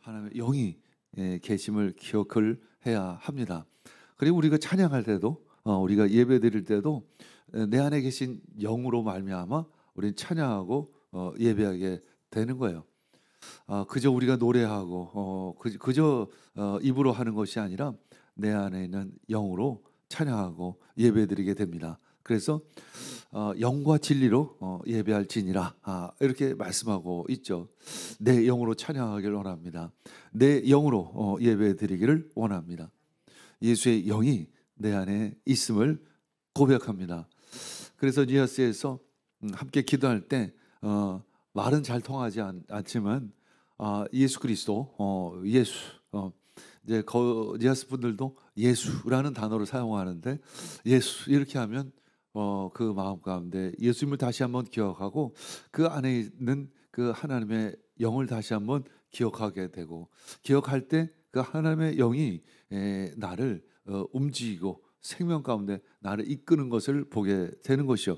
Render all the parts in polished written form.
하나님의 영이 계심을 기억을 해야 합니다. 그리고 우리가 찬양할 때도 우리가 예배드릴 때도 내 안에 계신 영으로 말미암아 우리는 찬양하고 예배하게 되는 거예요. 그저 우리가 노래하고 그저 입으로 하는 것이 아니라 내 안에 있는 영으로 찬양하고 예배드리게 됩니다. 그래서 영과 진리로 예배할지니라 이렇게 말씀하고 있죠. 내 영으로 찬양하기를 원합니다. 내 영으로 예배드리기를 원합니다. 예수의 영이 내 안에 있음을 고백합니다. 그래서 니아스에서 함께 기도할 때 말은 잘 통하지 않지만 예수 그리스도 예수 이제 니아스 분들도 예수라는 단어를 사용하는데 예수 이렇게 하면 그 마음 가운데 예수님을 다시 한번 기억하고 그 안에 있는 그 하나님의 영을 다시 한번 기억하게 되고 기억할 때 그 하나님의 영이 나를 움직이고 생명 가운데 나를 이끄는 것을 보게 되는 것이요.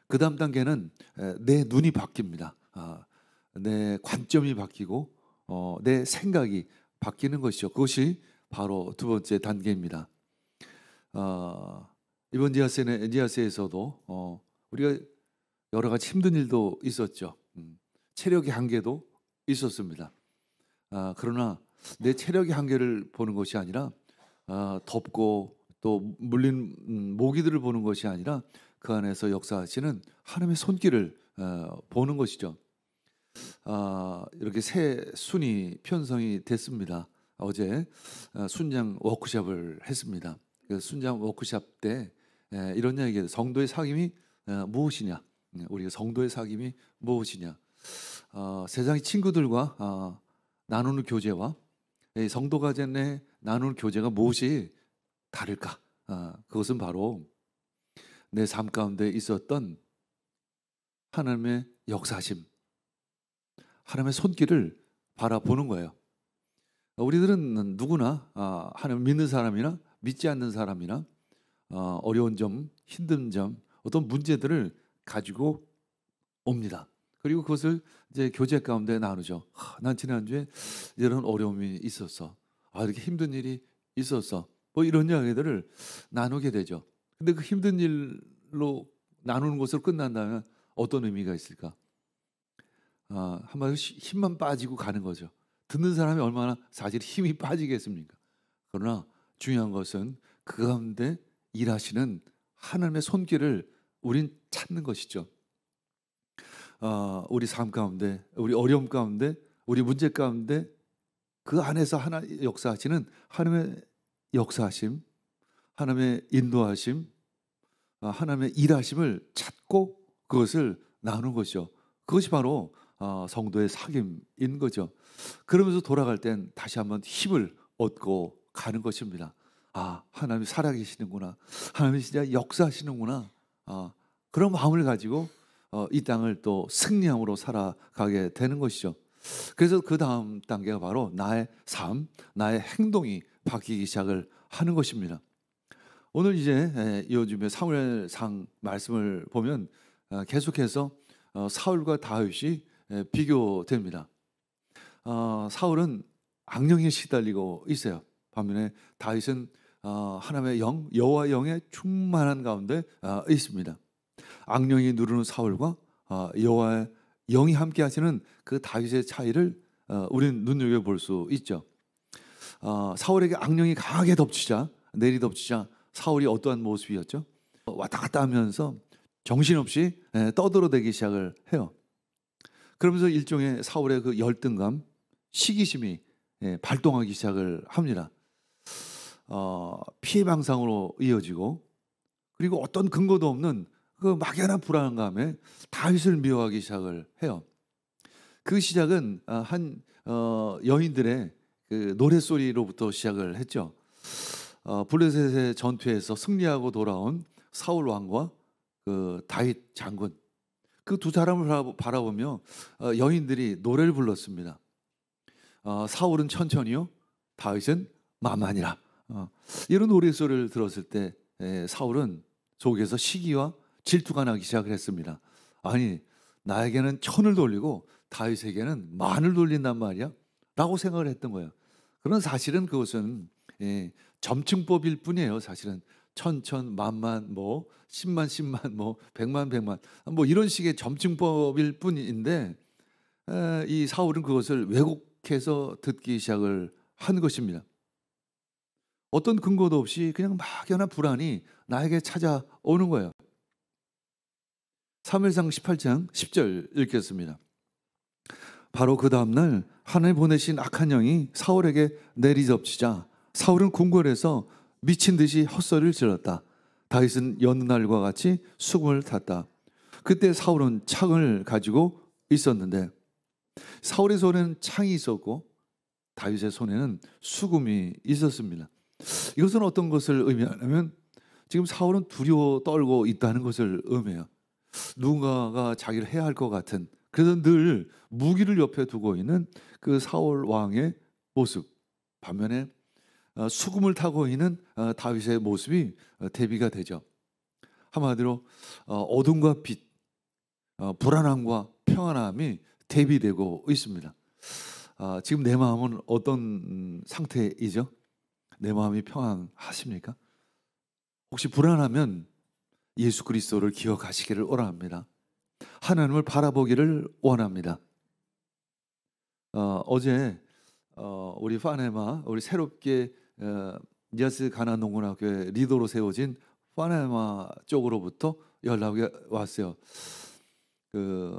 그 다음 단계는 내 눈이 바뀝니다. 내 관점이 바뀌고 내 생각이 바뀌는 것이죠. 그것이 바로 두 번째 단계입니다. 이번 니아세에서도 우리가 여러 가지 힘든 일도 있었죠. 체력의 한계도 있었습니다. 그러나 내 체력의 한계를 보는 것이 아니라 덥고 또 물린 모기들을 보는 것이 아니라 그 안에서 역사하시는 하나님의 손길을 보는 것이죠. 이렇게 새 순이 편성이 됐습니다. 어제 순장 워크숍을 했습니다. 그 순장 워크숍 때 이런 이야기예요. 성도의 사귐이 무엇이냐? 우리가 성도의 사귐이 무엇이냐? 세상의 친구들과 나누는 교제와 성도가 전에 나누는 교제가 무엇이 다를까? 그것은 바로 내 삶 가운데 있었던 하나님의 역사심, 하나님의 손길을 바라보는 거예요. 우리들은 누구나 하나님 믿는 사람이나 믿지 않는 사람이나 어려운 점, 힘든 점, 어떤 문제들을 가지고 옵니다. 그리고 그것을 이제 교제 가운데 나누죠. 난 지난주에 이런 어려움이 있었어. 이렇게 힘든 일이 있었어. 뭐 이런 이야기들을 나누게 되죠. 근데 그 힘든 일로 나누는 것으로 끝난다면 어떤 의미가 있을까? 한마디로 힘만 빠지고 가는 거죠. 듣는 사람이 얼마나 사실 힘이 빠지겠습니까? 그러나 중요한 것은 그 가운데 일하시는 하나님의 손길을 우린 찾는 것이죠. 우리 삶 가운데, 우리 어려움 가운데, 우리 문제 가운데 그 안에서 하나님 역사하시는 하나님의 역사하심, 하나님의 인도하심, 하나님의 일하심을 찾고 그것을 나누는 것이죠. 그것이 바로 성도의 사귐인 거죠. 그러면서 돌아갈 땐 다시 한번 힘을 얻고 가는 것입니다. 하나님이 살아계시는구나. 하나님이 진짜 역사하시는구나. 그런 마음을 가지고 이 땅을 또 승리함으로 살아가게 되는 것이죠. 그래서 그 다음 단계가 바로 나의 삶, 나의 행동이 바뀌기 시작을 하는 것입니다. 오늘 이제 요즘에 사무엘상 말씀을 보면 계속해서 사울과 다윗이 비교됩니다. 사울은 악령에 시달리고 있어요. 반면에 다윗은 하나님의 영, 여호와 영의 충만한 가운데 있습니다. 악령이 누르는 사울과 여호와의 영이 함께 하시는 그 다윗의 차이를 우리는 눈여겨볼 수 있죠. 사울에게 악령이 강하게 덮치자, 내리덮치자 사울이 어떠한 모습이었죠? 왔다 갔다 하면서 정신없이 떠들어대기 시작을 해요. 그러면서 일종의 사울의 그 열등감, 시기심이 발동하기 시작을 합니다. 피해망상으로 이어지고 그리고 어떤 근거도 없는 그 막연한 불안감에 다윗을 미워하기 시작을 해요. 그 시작은 한 여인들의 그 노랫소리로부터 시작을 했죠. 블레셋의 전투에서 승리하고 돌아온 사울 왕과 그 다윗 장군, 그 두 사람을 바라보며 여인들이 노래를 불렀습니다. 사울은 천천히요, 다윗은 만만이라. 이런 노랫소리를 들었을 때 사울은 속에서 시기와 질투가 나기 시작을 했습니다. 아니, 나에게는 천을 돌리고 다윗에게는 만을 돌린단 말이야. 라고 생각을 했던 거예요. 그런 사실은 그것은 점층법일 뿐이에요. 사실은 천천, 만만, 뭐 10만, 10만, 뭐 100만, 100만 뭐 이런 식의 점층법일 뿐인데 이 사울은 그것을 왜곡해서 듣기 시작을 한 것입니다. 어떤 근거도 없이 그냥 막연한 불안이 나에게 찾아오는 거예요. 사무엘상 18장 10절 읽겠습니다. 바로 그 다음날 하나님 보내신 악한 영이 사울에게 내리접치자 사울은 궁궐에서 미친 듯이 헛소리를 질렀다. 다윗은 여느 날과 같이 수금을 탔다. 그때 사울은 창을 가지고 있었는데 사울의 손에는 창이 있었고 다윗의 손에는 수금이 있었습니다. 이것은 어떤 것을 의미하냐면 지금 사울은 두려워 떨고 있다는 것을 의미해요. 누군가가 자기를 해야 할 것 같은, 그래서 늘 무기를 옆에 두고 있는 그 사울 왕의 모습, 반면에 수금을 타고 있는 다윗의 모습이 대비가 되죠. 한마디로 어둠과 빛, 불안함과 평안함이 대비되고 있습니다. 지금 내 마음은 어떤 상태이죠? 내 마음이 평안하십니까? 혹시 불안하면 예수 그리스도를 기억하시기를 원합니다. 하나님을 바라보기를 원합니다. 어제 우리 파네마, 우리 새롭게 니아스 가나 농군학교의 리더로 세워진 파네마 쪽으로부터 연락이 왔어요. 그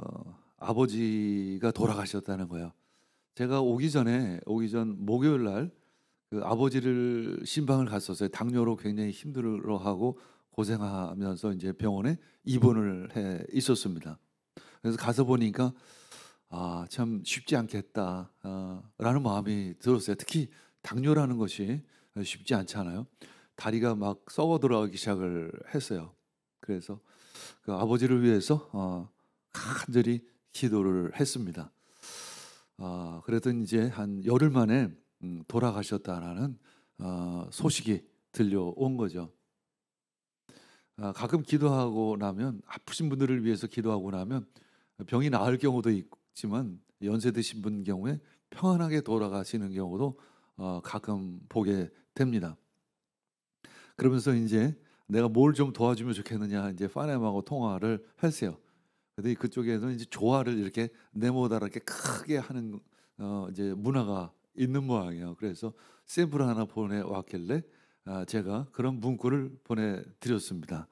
아버지가 돌아가셨다는 거예요. 제가 오기 전 목요일 날 그 아버지를 신방을 갔었어요. 당뇨로 굉장히 힘들어하고 고생하면서 이제 병원에 입원을 해 있었습니다. 그래서 가서 보니까 참 쉽지 않겠다 라는 마음이 들었어요. 특히 당뇨라는 것이 쉽지 않잖아요. 다리가 막 썩어 들어가기 시작을 했어요. 그래서 그 아버지를 위해서 간절히 기도를 했습니다. 그랬더니 이제 한 열흘 만에 돌아가셨다라는 소식이 들려온 거죠. 가끔 기도하고 나면, 아프신 분들을 위해서 기도하고 나면 병이 나을 경우도 있지만 연세 드신 분 경우에 평안하게 돌아가시는 경우도 가끔 보게 됩니다. 그러면서 이제 내가 뭘 좀 도와주면 좋겠느냐, 이제 파넴하고 통화를 했어요. 근데 그쪽에서 이제 조화를 이렇게 네모다랗게 크게 하는 이제 문화가 있는 모양이에요. 그래서 샘플을 하나 보내왔길래 제가 그런 문구를 보내드렸습니다.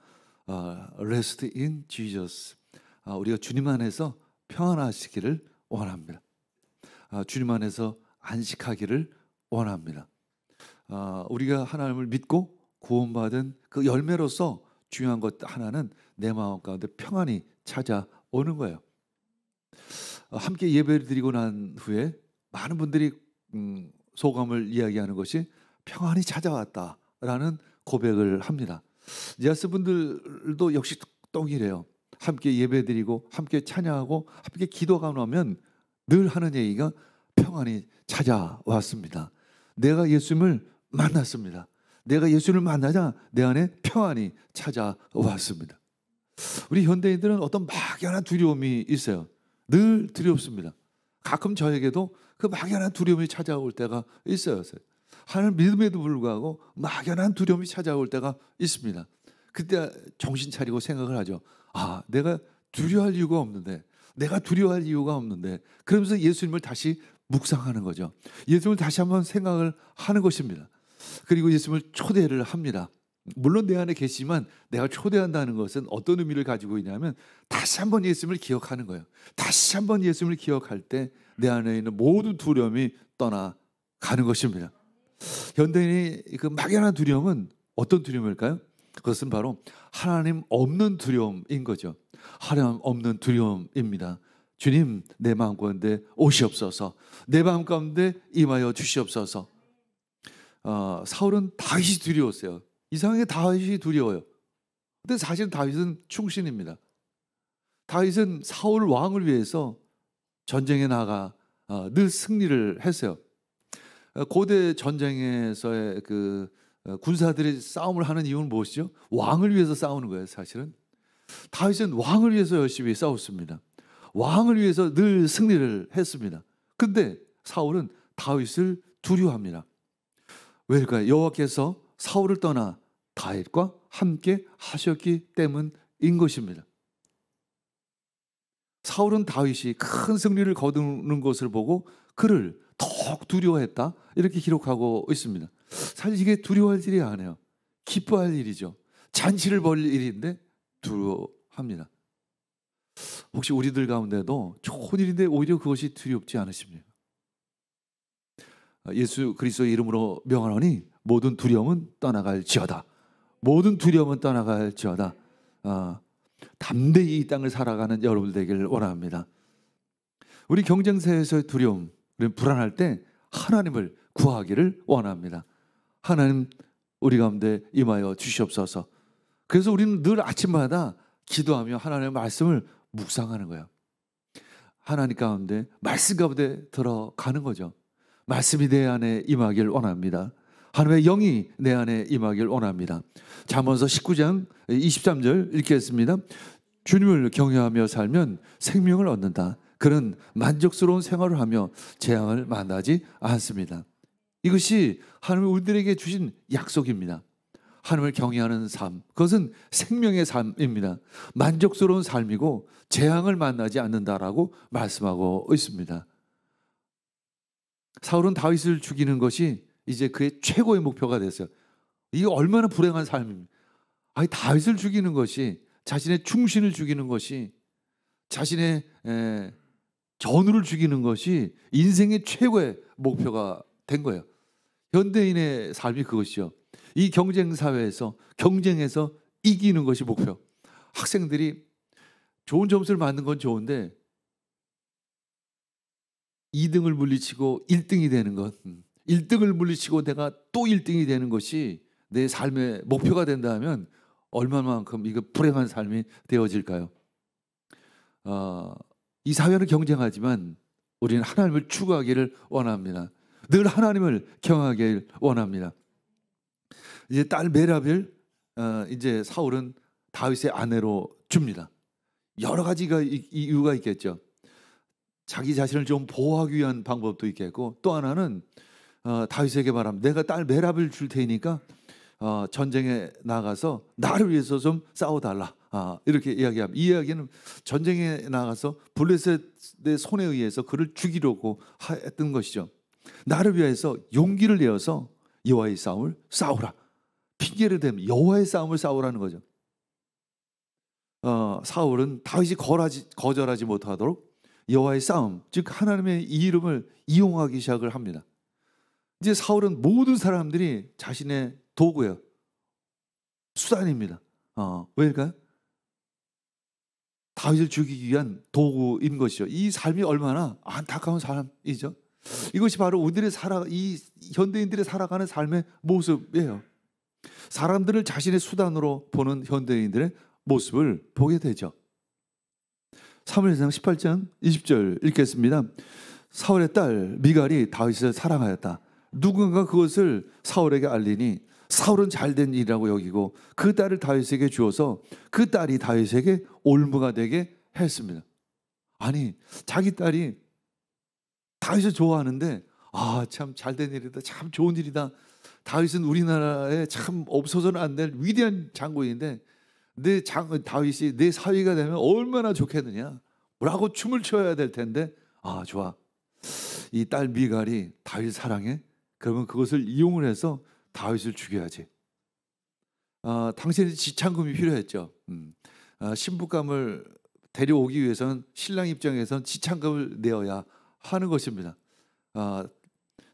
Rest in Jesus. 우리가 주님 안에서 평안하시기를 원합니다. 주님 안에서 안식하기를 원합니다. 우리가 하나님을 믿고 구원받은 그 열매로서 중요한 것 하나는 내 마음 가운데 평안이 찾아오는 거예요. 함께 예배를 드리고 난 후에 많은 분들이 소감을 이야기하는 것이 평안이 찾아왔다라는 고백을 합니다. 니아스 분들도 역시 동일해요. 함께 예배드리고 함께 찬양하고 함께 기도가 나면 늘 하는 얘기가 평안이 찾아왔습니다. 내가 예수님을 만났습니다. 내가 예수를 만나자 내 안에 평안이 찾아왔습니다. 우리 현대인들은 어떤 막연한 두려움이 있어요. 늘 두렵습니다. 가끔 저에게도 그 막연한 두려움이 찾아올 때가 있어요. 하나님 믿음에도 불구하고 막연한 두려움이 찾아올 때가 있습니다. 그때 정신 차리고 생각을 하죠. 내가 두려워할 이유가 없는데, 내가 두려워할 이유가 없는데, 그러면서 예수님을 다시 묵상하는 거죠. 예수님을 다시 한번 생각을 하는 것입니다. 그리고 예수님을 초대를 합니다. 물론 내 안에 계시지만 내가 초대한다는 것은 어떤 의미를 가지고 있냐면 다시 한번 예수님을 기억하는 거예요. 다시 한번 예수님을 기억할 때 내 안에 있는 모든 두려움이 떠나가는 것입니다. 현대인의 그 막연한 두려움은 어떤 두려움일까요? 그것은 바로 하나님 없는 두려움인 거죠. 하나님 없는 두려움입니다. 주님, 내 마음 가운데 오시옵소서. 내 마음 가운데 임하여 주시옵소서. 사울은 다윗이 두려웠어요. 이상하게 다윗이 두려워요. 근데 사실 다윗은 충신입니다. 다윗은 사울 왕을 위해서 전쟁에 나가 늘 승리를 했어요. 고대 전쟁에서의 그 군사들이 싸움을 하는 이유는 무엇이죠? 왕을 위해서 싸우는 거예요. 사실은 다윗은 왕을 위해서 열심히 싸웠습니다. 왕을 위해서 늘 승리를 했습니다. 근데 사울은 다윗을 두려워합니다. 왜일까요? 여호와께서 사울을 떠나 다윗과 함께 하셨기 때문인 것입니다. 사울은 다윗이 큰 승리를 거두는 것을 보고 그를 더욱 두려워했다, 이렇게 기록하고 있습니다. 사실 이게 두려워할 일이 아니에요. 기뻐할 일이죠. 잔치를 벌일 일인데 두려워합니다. 혹시 우리들 가운데도 좋은 일인데 오히려 그것이 두렵지 않으십니까? 예수 그리스도의 이름으로 명하노니 모든 두려움은 떠나갈지어다. 모든 두려움은 떠나갈지어다. 담대히 이 땅을 살아가는 여러분들 되기를 원합니다. 우리 경쟁사에서의 두려움, 불안할 때 하나님을 구하기를 원합니다. 하나님 우리 가운데 임하여 주시옵소서. 그래서 우리는 늘 아침마다 기도하며 하나님의 말씀을 묵상하는 거예요. 하나님 가운데, 말씀 가운데 들어가는 거죠. 말씀이 내 안에 임하길 원합니다. 하나님의 영이 내 안에 임하길 원합니다. 잠언서 19장 23절 읽겠습니다. 주님을 경외하며 살면 생명을 얻는다. 그는 만족스러운 생활을 하며 재앙을 만나지 않습니다. 이것이 하나님이 우리들에게 주신 약속입니다. 하나님을 경외하는 삶, 그것은 생명의 삶입니다. 만족스러운 삶이고 재앙을 만나지 않는다라고 말씀하고 있습니다. 사울은 다윗을 죽이는 것이 이제 그의 최고의 목표가 됐어요. 이게 얼마나 불행한 삶입니까? 아니, 다윗을 죽이는 것이, 자신의 충신을 죽이는 것이, 자신의 전우를 죽이는 것이 인생의 최고의 목표가 된 거예요. 현대인의 삶이 그것이요. 이 경쟁 사회에서 경쟁해서 이기는 것이 목표. 학생들이 좋은 점수를 받는 건 좋은데 2등을 물리치고 1등이 되는 것, 1등을 물리치고 내가 또 1등이 되는 것이 내 삶의 목표가 된다면 얼마만큼 이거 불행한 삶이 되어질까요? 이 사회는 경쟁하지만 우리는 하나님을 추구하기를 원합니다. 늘 하나님을 경외하기를 원합니다. 이제 딸 메라벨, 이제 사울은 다윗의 아내로 줍니다. 여러 가지가 이유가 있겠죠. 자기 자신을 좀 보호하기 위한 방법도 있겠고, 또 하나는 다윗에게 말합니다. 내가 딸 메라벨 줄 테니까 전쟁에 나가서 나를 위해서 좀 싸워달라. 이렇게 이야기합니다. 이 이야기는 전쟁에 나가서 블레셋의 손에 의해서 그를 죽이려고 했던 것이죠. 나를 위해서 용기를 내어서 여호와의 싸움을 싸우라. 핑계를 대면 여호와의 싸움을 싸우라는 거죠. 사울은 다윗이 거절하지 못하도록 여호와의 싸움, 즉 하나님의 이름을 이용하기 시작을 합니다. 이제 사울은 모든 사람들이 자신의 도구예요. 수단입니다. 왜일까요? 다윗을 죽이기 위한 도구인 것이죠. 이 삶이 얼마나 안타까운 삶이죠. 이것이 바로 우리들의 이 현대인들의 살아가는 삶의 모습이에요. 사람들을 자신의 수단으로 보는 현대인들의 모습을 보게 되죠. 사무엘상 18장 20절 읽겠습니다. 사울의 딸 미갈이 다윗을 사랑하였다. 누군가 그것을 사울에게 알리니 사울은 잘된 일이라고 여기고 그 딸을 다윗에게 주어서 그 딸이 다윗에게 올무가 되게 했습니다. 아니, 자기 딸이 다윗을 좋아하는데 참 잘된 일이다, 참 좋은 일이다. 다윗은 우리나라에 참 없어서는 안 될 위대한 장군인데 다윗이 내 사위가 되면 얼마나 좋겠느냐, 뭐라고 춤을 춰야 될 텐데 좋아, 이 딸 미갈이 다윗 사랑해? 그러면 그것을 이용을 해서 다윗을 죽여야지. 당시에는 지참금이 필요했죠. 신부감을 데려오기 위해서는 신랑 입장에서는 지참금을 내어야 하는 것입니다.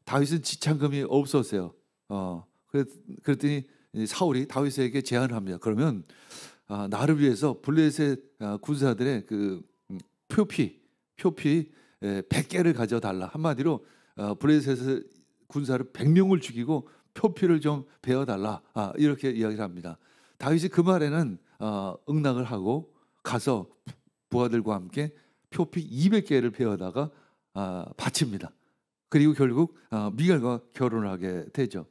다윗은 지참금이 없었어요. 그랬더니 사울이 다윗에게 제안을 합니다. 그러면 나를 위해서 블레셋 군사들의 그 표피 100개를 가져달라. 한마디로 블레셋 군사를 100명을 죽이고 표피를 좀 베어달라. 이렇게 이야기를 합니다. 다윗이 그 말에는 응낙을 하고 가서 부하들과 함께 표피 200개를 베어다가 바칩니다. 그리고 결국 미갈과 결혼을 하게 되죠.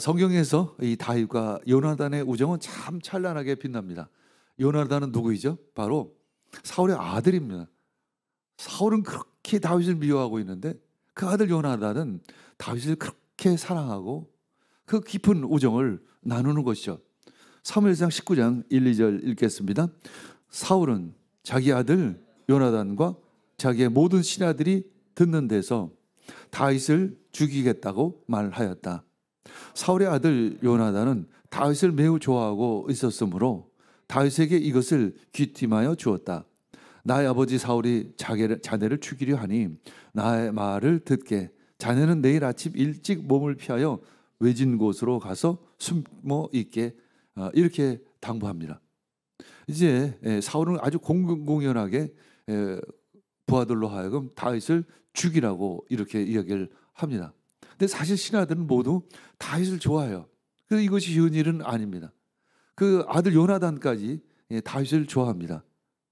성경에서 이 다윗과 요나단의 우정은 참 찬란하게 빛납니다. 요나단은 누구이죠? 바로 사울의 아들입니다. 사울은 그렇게 다윗을 미워하고 있는데 그 아들 요나단은 다윗을 그렇게 사랑하고 그 깊은 우정을 나누는 것이죠. 사무엘상 19장 1, 2절 읽겠습니다. 사울은 자기 아들 요나단과 자기의 모든 신하들이 듣는 데서 다윗을 죽이겠다고 말하였다. 사울의 아들 요나단은 다윗을 매우 좋아하고 있었으므로 다윗에게 이것을 귀띔하여 주었다. 나의 아버지 사울이 자네를 죽이려 하니 나의 말을 듣게. 자네는 내일 아침 일찍 몸을 피하여 외진 곳으로 가서 숨어 있게. 이렇게 당부합니다. 이제 사울은 아주 공공연하게 부하들로 하여금 다윗을 죽이라고 이렇게 이야기를 합니다. 근데 사실 신하들은 모두 다윗을 좋아해요. 그래서 이것이 쉬운 일은 아닙니다. 그 아들 요나단까지 다윗을 좋아합니다.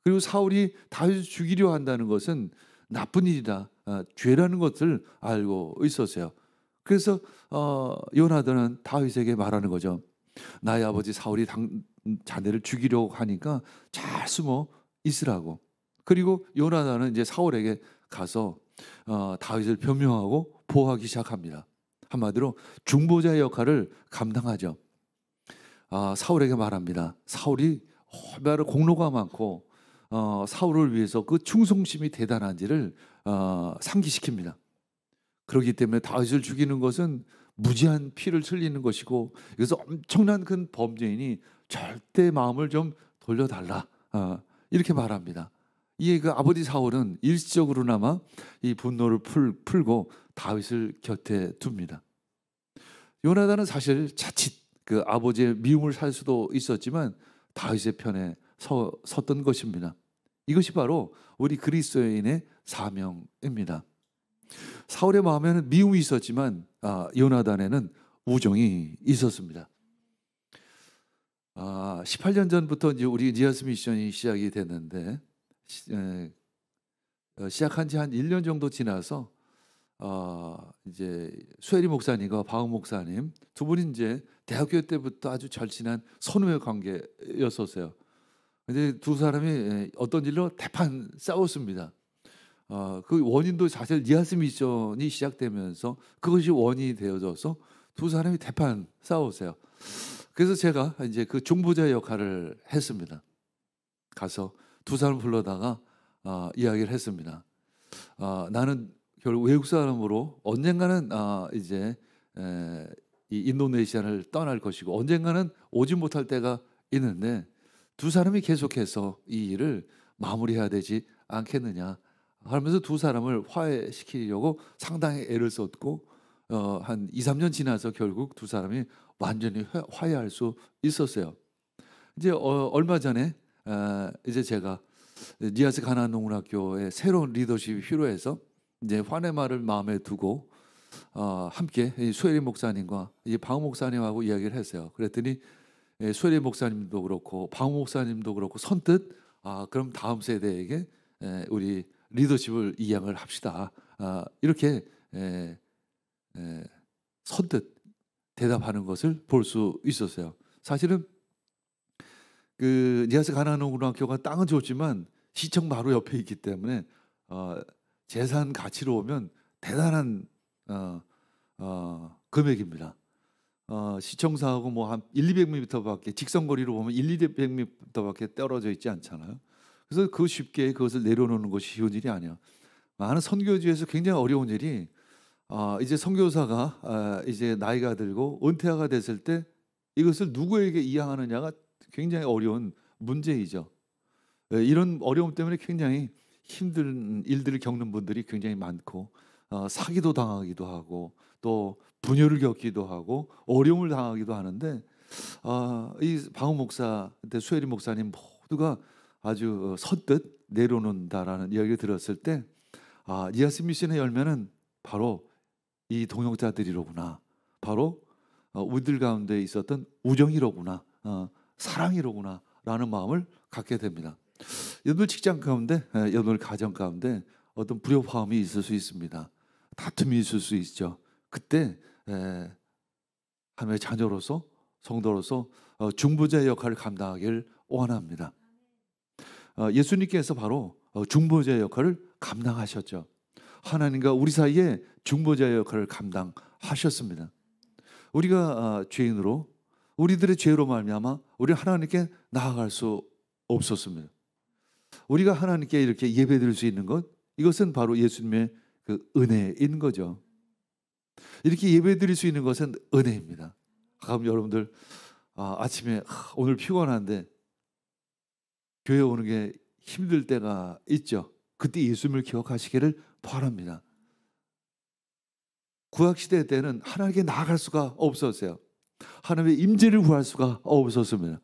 그리고 사울이 다윗을 죽이려 한다는 것은 나쁜 일이다, 죄라는 것을 알고 있었어요. 그래서 요나단은 다윗에게 말하는 거죠. 나의 아버지 사울이 자네를 죽이려고 하니까 잘 숨어 있으라고. 그리고 요나단은 이제 사울에게 가서 다윗을 변명하고 보호하기 시작합니다. 한마디로 중보자의 역할을 감당하죠. 사울에게 말합니다. 사울이 얼마나 공로가 많고 사울을 위해서 그 충성심이 대단한지를 상기시킵니다. 그렇기 때문에 다윗을 죽이는 것은 무지한 피를 흘리는 것이고, 그래서 엄청난 큰 범죄인이 절대 마음을 좀 돌려달라, 이렇게 말합니다. 이에 그 아버지 사울은 일시적으로나마 이 분노를 풀고 다윗을 곁에 둡니다. 요나단은 사실 자칫 그 아버지의 미움을 살 수도 있었지만 다윗의 편에 섰던 것입니다. 이것이 바로 우리 그리스도인의 사명입니다. 사울의 마음에는 미움이 있었지만 요나단에는 우정이 있었습니다. 18년 전부터 이제 우리 니아스 미션이 시작이 됐는데 시작한 지 한 1년 정도 지나서 이제 수혜리 목사님과 바우 목사님 두 분이 이제 대학교 때부터 아주 절친한 선후의 관계였었어요. 근데 두 사람이 어떤 일로 대판 싸웠습니다. 그 원인도 사실 니아스 미션이 시작되면서 그것이 원인이 되어져서 두 사람이 대판 싸웠어요. 그래서 제가 이제 그 중보자의 역할을 했습니다. 가서 두 사람 불러다가 이야기를 했습니다. 나는 결국 외국 사람으로 언젠가는 이제 이 인도네시아를 떠날 것이고 언젠가는 오지 못할 때가 있는데 두 사람이 계속해서 이 일을 마무리해야 되지 않겠느냐 하면서 두 사람을 화해시키려고 상당히 애를 썼고 한 2, 3년 지나서 결국 두 사람이 완전히 화해할 수 있었어요. 이제 얼마 전에 이제 제가 니아스 가나안 농문학교의 새로운 리더십이 필요해서 이제 화해말을 마음에 두고 함께 수혜리 목사님과 이 바우 목사님하고 이야기를 했어요. 그랬더니 수혜리 목사님도 그렇고 바우 목사님도 그렇고 선뜻 그럼 다음 세대에게 우리 리더십을 이양을 합시다, 이렇게 선뜻 대답하는 것을 볼 수 있었어요. 사실은 그 니아스 가나안 농문학교가 땅은 좋지만 시청 바로 옆에 있기 때문에 재산 가치로 보면 대단한 금액입니다. 시청사하고 뭐 한 1, 200m밖에 직선거리로 보면 1, 200m밖에 떨어져 있지 않잖아요. 그래서 그 쉽게 그것을 내려놓는 것이 쉬운 일이 아니야. 많은 선교지에서 굉장히 어려운 일이 이제 선교사가 이제 나이가 들고 은퇴가 됐을 때 이것을 누구에게 이양하느냐가 굉장히 어려운 문제이죠. 이런 어려움 때문에 굉장히 힘든 일들을 겪는 분들이 굉장히 많고 사기도 당하기도 하고 또 분열을 겪기도 하고 어려움을 당하기도 하는데 이 방우 목사, 수혜리 목사님 모두가 아주 선뜻 내려놓는다라는 이야기를 들었을 때 니아스 미션의 열매는 바로 이 동역자들이로구나, 바로 우리들 가운데 있었던 우정이로구나, 사랑이로구나 라는 마음을 갖게 됩니다. 여러분 직장 가운데, 여러분 가정 가운데 어떤 불협화음이 있을 수 있습니다. 다툼이 있을 수 있죠. 그때 하나님의 자녀로서, 성도로서 중보자의 역할을 감당하기를 원합니다. 예수님께서 바로 중보자의 역할을 감당하셨죠. 하나님과 우리 사이에 중보자 역할을 감당하셨습니다. 우리가 죄인으로 우리들의 죄로 말미암아 우리는 하나님께 나아갈 수 없었습니다. 우리가 하나님께 이렇게 예배드릴 수 있는 것, 이것은 바로 예수님의 그 은혜인 거죠. 이렇게 예배드릴 수 있는 것은 은혜입니다. 가끔 여러분들 아침에 오늘 피곤한데 교회 오는 게 힘들 때가 있죠. 그때 예수님을 기억하시기를 바랍니다. 구약시대 때는 하나님께 나아갈 수가 없었어요. 하나님의 임재를 구할 수가 없었습니다.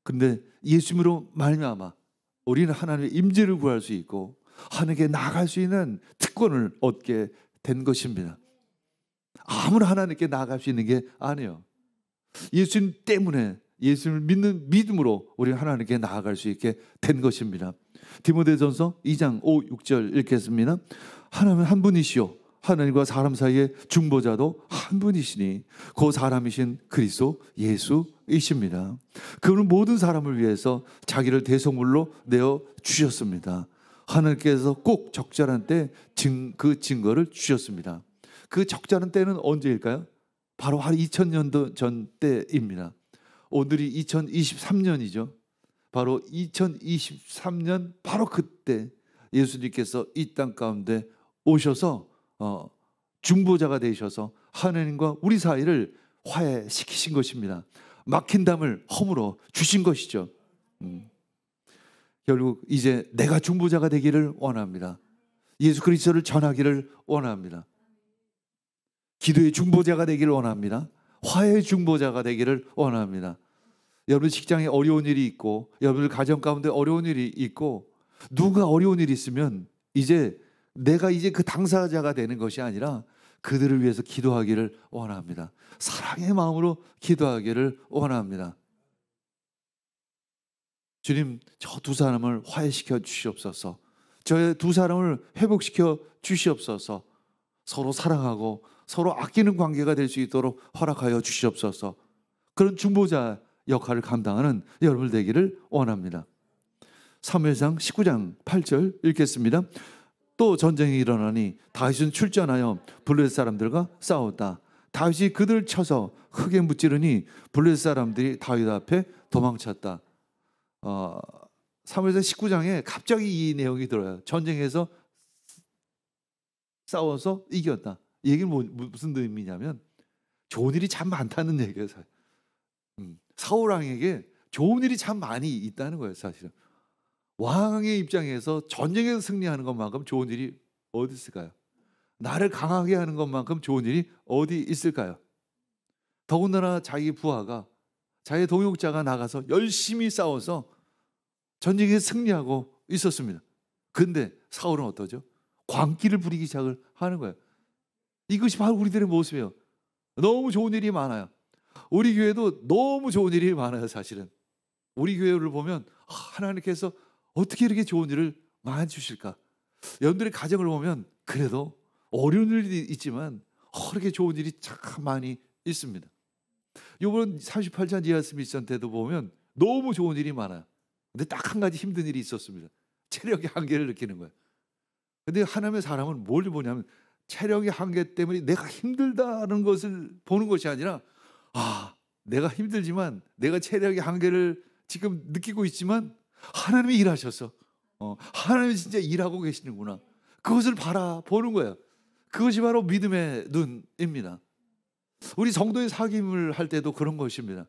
그런데 예수님으로 말미암아 우리는 하나님의 임재를 구할 수 있고 하나님께 나아갈 수 있는 특권을 얻게 된 것입니다. 아무나 하나님께 나아갈 수 있는 게 아니에요. 예수님 때문에, 예수님을 믿는 믿음으로 우리는 하나님께 나아갈 수 있게 된 것입니다. 디모데전서 2장 5, 6절 읽겠습니다. 하나님은 한 분이시요 하나님과 사람 사이의 중보자도 한 분이시니 그 사람이신 그리스도 예수이십니다. 그분은 모든 사람을 위해서 자기를 대속물로 내어 주셨습니다. 하나님께서 꼭 적절한 때 그 증거를 주셨습니다. 그 적절한 때는 언제일까요? 바로 한 2000년도 전 때입니다. 오늘이 2023년이죠. 바로 2023년 바로 그때 예수님께서 이 땅 가운데 오셔서 중보자가 되셔서 하나님과 우리 사이를 화해시키신 것입니다. 막힌 담을 허물어 주신 것이죠. 결국 이제 내가 중보자가 되기를 원합니다. 예수 그리스도를 전하기를 원합니다. 기도의 중보자가 되기를 원합니다. 화해의 중보자가 되기를 원합니다. 여러분 직장에 어려운 일이 있고 여러분 가정 가운데 어려운 일이 있고 누가 어려운 일이 있으면 내가 그 당사자가 되는 것이 아니라 그들을 위해서 기도하기를 원합니다. 사랑의 마음으로 기도하기를 원합니다. 주님, 저 두 사람을 화해시켜 주시옵소서. 저 두 사람을 회복시켜 주시옵소서. 서로 사랑하고 서로 아끼는 관계가 될 수 있도록 허락하여 주시옵소서. 그런 중보자 역할을 감당하는 여러분 되기를 원합니다. 사무엘상 19장 8절 읽겠습니다. 또 전쟁이 일어나니 다윗은 출전하여 블레셋 사람들과 싸웠다. 다윗이 그들을 쳐서 크게 무찌르니 블레셋 사람들이 다윗 앞에 도망쳤다. 사무엘상 19장에 갑자기 이 내용이 들어요. 전쟁에서 싸워서 이겼다. 이 얘기는 무슨 의미냐면 좋은 일이 참 많다는 얘기예요. 사울 왕에게 좋은 일이 참 많이 있다는 거예요. 사실은 왕의 입장에서 전쟁에서 승리하는 것만큼 좋은 일이 어디 있을까요? 나를 강하게 하는 것만큼 좋은 일이 어디 있을까요? 더군다나 자기 부하가, 자기 동역자가 나가서 열심히 싸워서 전쟁에 승리하고 있었습니다. 그런데 사울은 어떠죠? 광기를 부리기 시작을 하는 거예요. 이것이 바로 우리들의 모습이에요. 너무 좋은 일이 많아요. 우리 교회도 너무 좋은 일이 많아요. 사실은 우리 교회를 보면 하나님께서 어떻게 이렇게 좋은 일을 많이 주실까? 여러분들의 가정을 보면 그래도 어려운 일이 있지만 그렇게 좋은 일이 참 많이 있습니다. 이번 38장 이하스 미션 때도 보면 너무 좋은 일이 많아요. 근데 딱 한 가지 힘든 일이 있었습니다. 체력의 한계를 느끼는 거예요. 근데 하나님의 사람은 뭘 보냐면 체력의 한계 때문에 내가 힘들다는 것을 보는 것이 아니라 내가 힘들지만 내가 체력의 한계를 지금 느끼고 있지만 하나님이 일하셔서 하나님이 진짜 일하고 계시는구나. 그것을 바라보는 거예요. 그것이 바로 믿음의 눈입니다. 우리 성도의 사귐을 할 때도 그런 것입니다.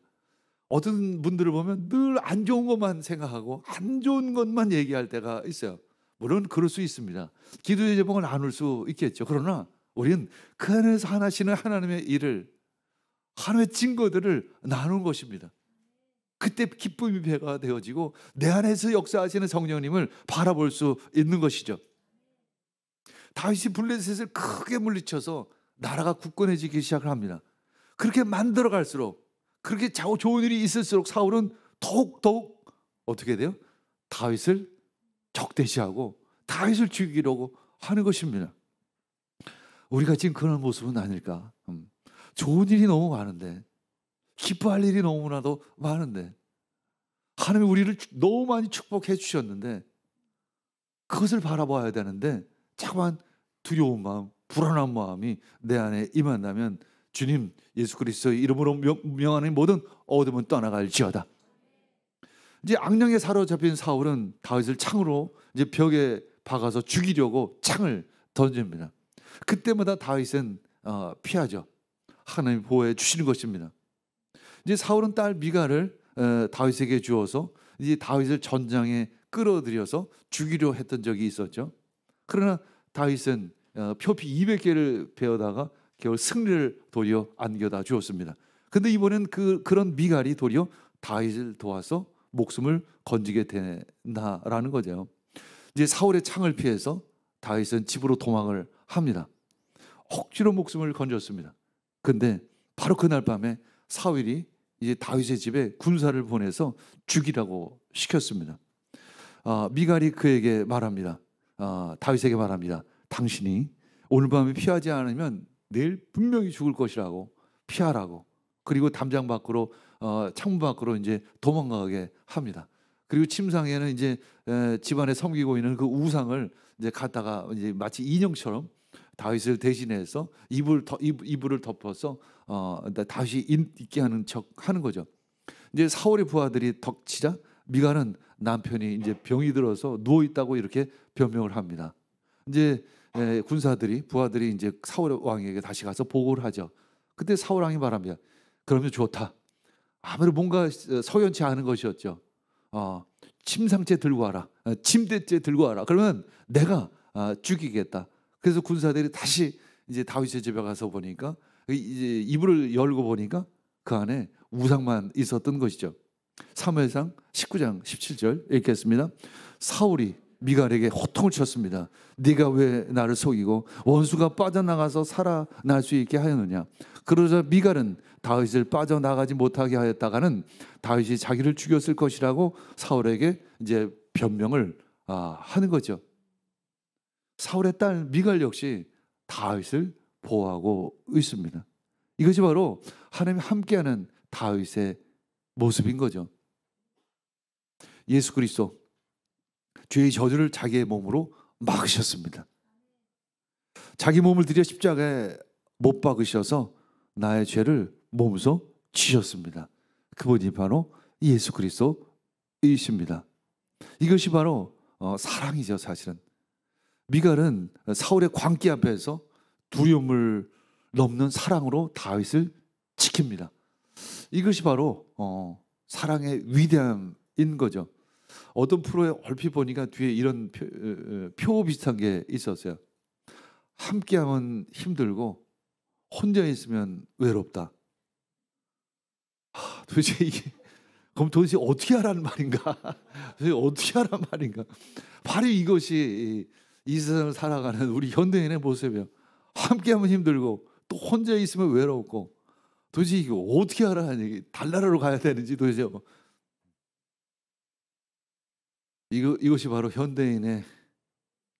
어떤 분들을 보면 늘 안 좋은 것만 생각하고 안 좋은 것만 얘기할 때가 있어요. 물론 그럴 수 있습니다. 기도의 제목을 나눌 수 있겠죠. 그러나 우리는 그 안에서 하시는 하나님의 일을, 하나님의 증거들을 나누는 것입니다. 그때 기쁨이 배가 되어지고 내 안에서 역사하시는 성령님을 바라볼 수 있는 것이죠. 다윗이 블레셋을 크게 물리쳐서 나라가 굳건해지기 시작을 합니다. 그렇게 만들어 갈수록, 그렇게 좋은 일이 있을수록 사울은 더욱 어떻게 돼요? 다윗을 적대시하고 다윗을 죽이려고 하는 것입니다. 우리가 지금 그런 모습은 아닐까? 좋은 일이 너무 많은데, 기뻐할 일이 너무나도 많은데, 하나님이 우리를 너무 많이 축복해 주셨는데 그것을 바라봐야 되는데 자꾸만 두려운 마음, 불안한 마음이 내 안에 임한다면 주님 예수 그리스도의 이름으로 명하는 모든 어둠은 떠나갈지어다. 이제 악령에 사로잡힌 사울은 다윗을 창으로 이제 벽에 박아서 죽이려고 창을 던집니다. 그때마다 다윗은 피하죠. 하나님 보호해 주시는 것입니다. 이제 사울은 딸 미갈을 다윗에게 주어서 이제 다윗을 전장에 끌어들여서 죽이려 했던 적이 있었죠. 그러나 다윗은 표피 200개를 베어다가 겨우 승리를 도리어 안겨다 주었습니다. 근데 이번엔 그런 미갈이 도리어 다윗을 도와서 목숨을 건지게 된다라는 거죠. 이제 사울의 창을 피해서 다윗은 집으로 도망을 합니다. 억지로 목숨을 건졌습니다. 근데 바로 그날 밤에 사울이 이제 다윗의 집에 군사를 보내서 죽이라고 시켰습니다. 미갈이 그에게 말합니다. 다윗에게 말합니다. 당신이 오늘 밤에 피하지 않으면 내일 분명히 죽을 것이라고 피하라고. 그리고 담장 밖으로 창문 밖으로 이제 도망가게 합니다. 그리고 침상에는 이제 집안에 섬기고 있는 그 우상을 이제 갖다가 이제 마치 인형처럼 다윗을 대신해서 이불을 덮어서 다윗이 있게 하는 척 하는 거죠. 이제 사울의 부하들이 덕치자 미갈은 남편이 이제 병이 들어서 누워 있다고 이렇게 변명을 합니다. 이제 부하들이 이제 사울 왕에게 다시 가서 보고를 하죠. 그때 사울 왕이 말합니다. 그러면 좋다. 아무래도 뭔가 석연치 않은 것이었죠. 침상째 들고 와라. 침대째 들고 와라. 그러면 내가 죽이겠다. 그래서 군사들이 다시 이제 다윗의 집에 가서 보니까 이제 이불을 열고 보니까 그 안에 우상만 있었던 것이죠. 사무엘상 19장 17절 읽겠습니다. 사울이 미갈에게 호통을 쳤습니다. 네가 왜 나를 속이고 원수가 빠져나가서 살아날 수 있게 하였느냐. 그러자 미갈은 다윗을 빠져나가지 못하게 하였다가는 다윗이 자기를 죽였을 것이라고 사울에게 이제 변명을 하는 거죠. 사울의 딸 미갈 역시 다윗을 보호하고 있습니다. 이것이 바로 하나님이 함께하는 다윗의 모습인 거죠. 예수 그리스도 죄의 저주를 자기의 몸으로 막으셨습니다. 자기 몸을 들여 십자가에 못 박으셔서 나의 죄를 몸소 지셨습니다. 그분이 바로 예수 그리스도이십니다. 이것이 바로 사랑이죠. 사실은 미갈은 사울의 광기 앞에서 두려움을 넘는 사랑으로 다윗을 지킵니다. 이것이 바로 사랑의 위대함인 거죠. 어떤 프로에 얼핏 보니까 뒤에 이런 표 비슷한 게 있었어요. 함께하면 힘들고 혼자 있으면 외롭다. 도대체 이게 그럼 도대체 어떻게 하라는 말인가? 도대체 어떻게 하라는 말인가? 바로 이것이 이 세상을 살아가는 우리 현대인의 모습이에요. 함께하면 힘들고 또 혼자 있으면 외롭고 도대체 이거 어떻게 하라는 얘기? 달나라로 가야 되는지 도대체 이것이 바로 현대인의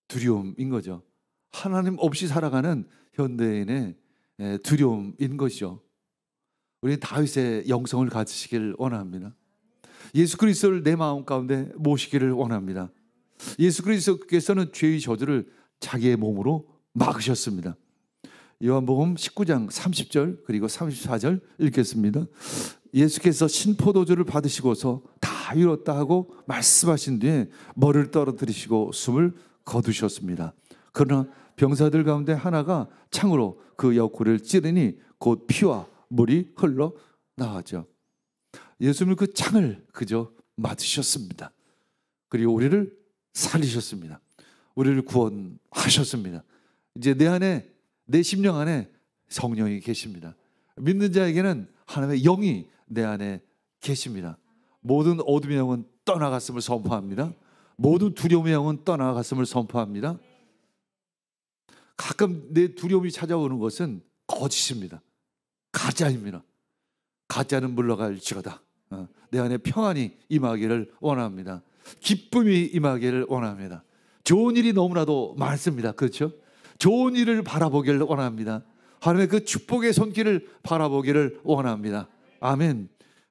두려움인 거죠. 하나님 없이 살아가는 현대인의 두려움인 것이죠. 우리는 다윗의 영성을 가지시기를 원합니다. 예수 그리스도를 내 마음 가운데 모시기를 원합니다. 예수 그리스도께서는 죄의 저주를 자기의 몸으로 막으셨습니다. 요한복음 19장 30절 그리고 34절 읽겠습니다. 예수께서 신포도주를 받으시고서 다 이뤘다 하고 말씀하신 뒤에 머리를 떨어뜨리시고 숨을 거두셨습니다. 그러나 병사들 가운데 하나가 창으로 그 옆구리를 찌르니 곧 피와 물이 흘러 나왔죠. 예수님은 그 창을 그저 맞으셨습니다. 그리고 우리를 살리셨습니다. 우리를 구원하셨습니다. 이제 내 안에, 내 심령 안에 성령이 계십니다. 믿는 자에게는 하나님의 영이 내 안에 계십니다. 모든 어둠의 영은 떠나갔음을 선포합니다. 모든 두려움의 영은 떠나갔음을 선포합니다. 가끔 내 두려움이 찾아오는 것은 거짓입니다. 가짜입니다. 가짜는 물러갈지어다. 내 안에 평안이 임하기를 원합니다. 기쁨이 임하기를 원합니다. 좋은 일이 너무나도 많습니다. 그렇죠? 좋은 일을 바라보기를 원합니다. 하나님의 그 축복의 손길을 바라보기를 원합니다. 아멘.